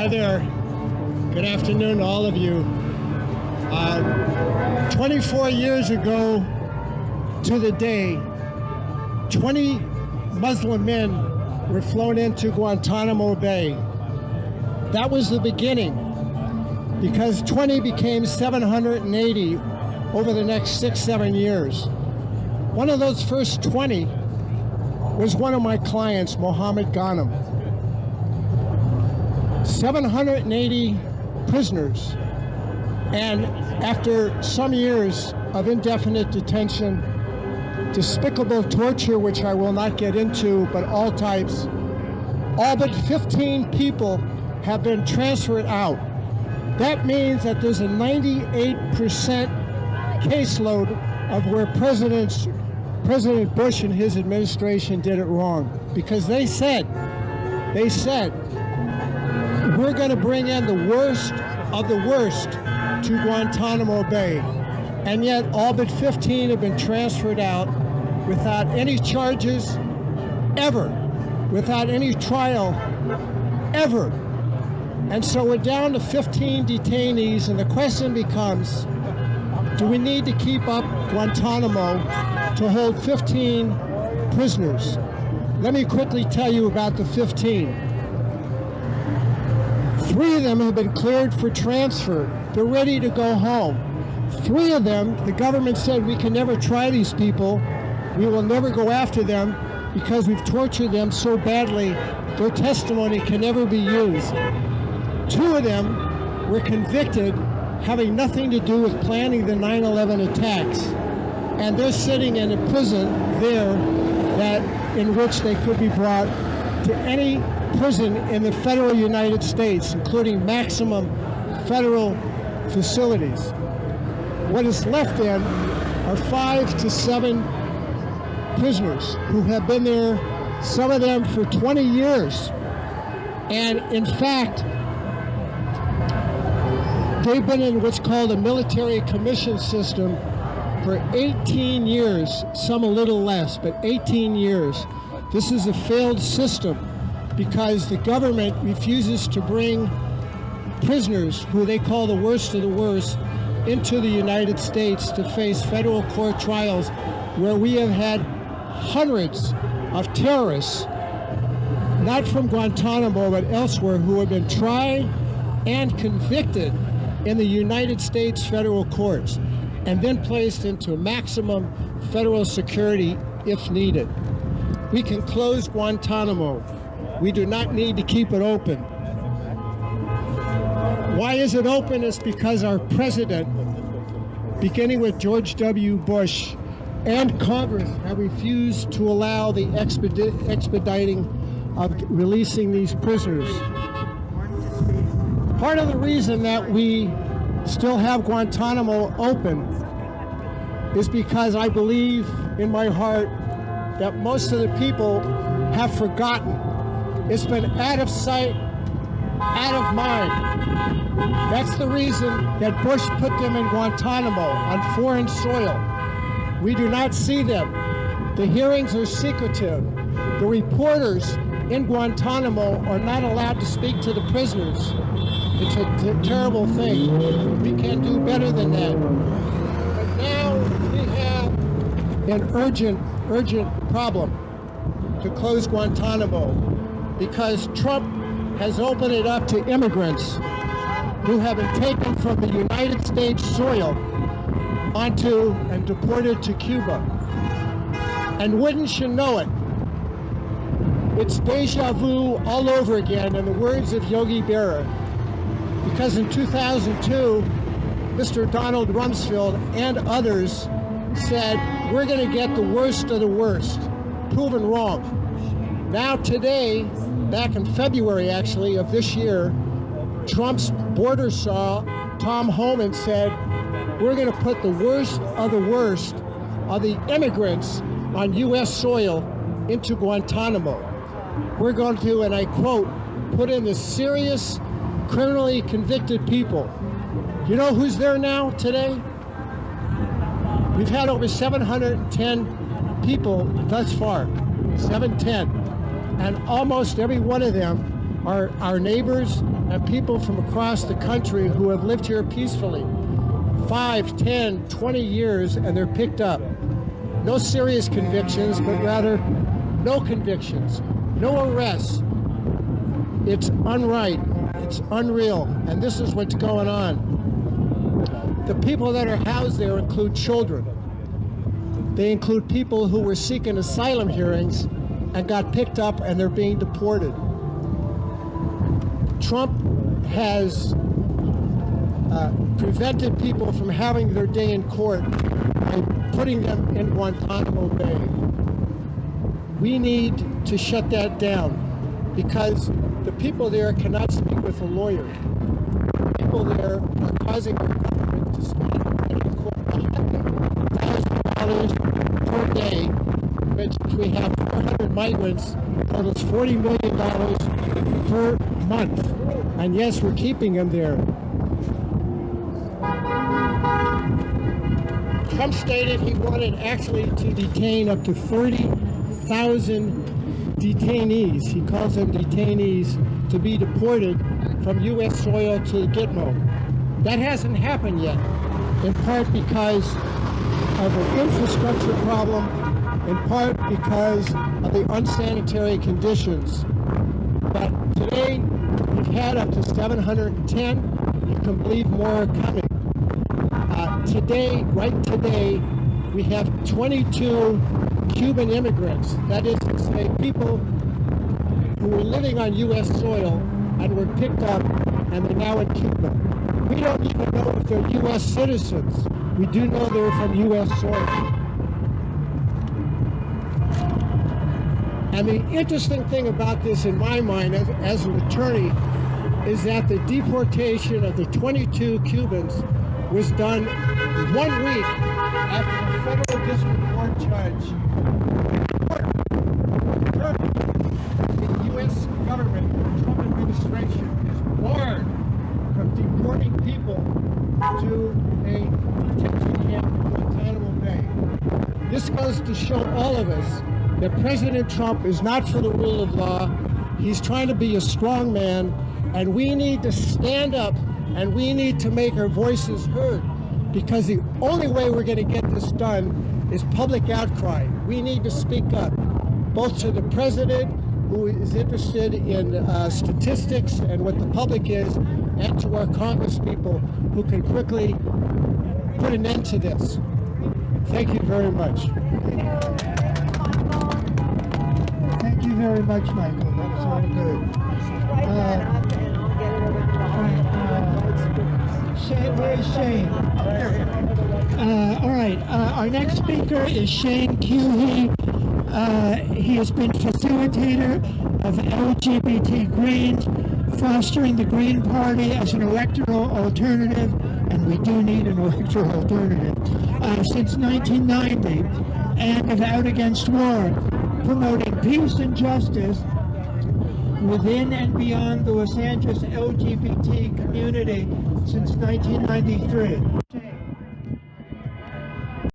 Hi there. Good afternoon to all of you. 24 years ago to the day, 20 Muslim men were flown into Guantanamo Bay. That was the beginning, because 20 became 780 over the next 6-7 years. One of those first 20 was one of my clients, Mohammed Ghanem. 780 prisoners, and after some years of indefinite detention, despicable torture, which I will not get into, but all types, all but 15 people have been transferred out. That means that there's a 98% caseload of where President Bush and his administration did it wrong, because they said, we're going to bring in the worst of the worst to Guantanamo Bay. And yet all but 15 have been transferred out without any charges ever, without any trial ever. And so we're down to 15 detainees, and the question becomes, do we need to keep up Guantanamo to hold 15 prisoners? Let me quickly tell you about the 15. 3 of them have been cleared for transfer. They're ready to go home. 3 of them, the government said, we can never try these people. We will never go after them because we've tortured them so badly, their testimony can never be used. 2 of them were convicted having nothing to do with planning the 9/11 attacks. And they're sitting in a prison there in which they could be brought to any prison in the federal United States, including maximum federal facilities. What is left then are 5 to 7 prisoners who have been there, some of them for 20 years. And in fact, they've been in what's called a military commission system for 18 years, some a little less, but 18 years. This is a failed system because the government refuses to bring prisoners, who they call the worst of the worst, into the United States to face federal court trials, where we have had hundreds of terrorists, not from Guantanamo but elsewhere, who have been tried and convicted in the United States federal courts and then placed into maximum federal security if needed. We can close Guantanamo. We do not need to keep it open. Why is it open? It's because our president, beginning with George W. Bush, and Congress have refused to allow the expediting of releasing these prisoners. Part of the reason that we still have Guantanamo open is because I believe in my heart that most of the people have forgotten. It's been out of sight, out of mind. That's the reason that Bush put them in Guantanamo on foreign soil. We do not see them. The hearings are secretive. The reporters in Guantanamo are not allowed to speak to the prisoners. It's a terrible thing. We can do better than that. But now we have an urgent problem to close Guantanamo, because Trump has opened it up to immigrants who have been taken from the United States soil onto and deported to Cuba. And wouldn't you know it, it's deja vu all over again, in the words of Yogi Berra. Because in 2002, Mr. Donald Rumsfeld and others said, we're going to get the worst of the worst. Proven wrong. Now today, back in February actually of this year, Trump's border saw, Tom Homan, said, we're going to put the worst of the immigrants on U.S. soil into Guantanamo. We're going to, and I quote, put in the serious criminally convicted people. You know who's there now today? We've had over 710 people thus far, 710, and almost every one of them Our neighbors and people from across the country who have lived here peacefully 5, 10, 20 years, and they're picked up. No serious convictions, but rather no convictions, no arrests. It's unright, it's unreal, and this is what's going on. The people that are housed there include children. They include people who were seeking asylum hearings and got picked up and they're being deported. Trump has prevented people from having their day in court by putting them in Guantanamo Bay. We need to shut that down because the people there cannot speak with a lawyer. People there are causing our government to spend in court $100,000 per day, which if we have 400 migrants, totals $40 million per month. And yes, we're keeping them there. Trump stated he wanted actually to detain up to 30,000 detainees. He calls them detainees, to be deported from U.S. soil to Gitmo. That hasn't happened yet, in part because of an infrastructure problem, in part because of the unsanitary conditions. But today, we've had up to 710. You can believe more are coming. Today, we have 22 Cuban immigrants. That is to say, people who were living on U.S. soil and were picked up, and they're now in Cuba. We don't even know if they're U.S. citizens. We do know they're from U.S. soil. And the interesting thing about this, in my mind, as an attorney, is that the deportation of the 22 Cubans was done 1 week after a federal district court judge the U.S. government, the Trump administration, is barred from deporting people to a detention camp in Guantanamo Bay. This goes to show all of us that President Trump is not for the rule of law. He's trying to be a strong man, and we need to stand up and we need to make our voices heard, because the only way we're going to get this done is public outcry. We need to speak up, both to the president, who is interested in statistics and what the public is, and to our congresspeople who can quickly put an end to this. Thank you very much. Thank you very much, Michael. That was all good. Shane, where's Shane? All right, our next speaker is Shane Cuhey. He has been facilitator of LGBT Greens, fostering the Green Party as an electoral alternative, and we do need an electoral alternative, since 1990, and of Out Against War, promoting peace and justice within and beyond the Los Angeles LGBT community since 1993.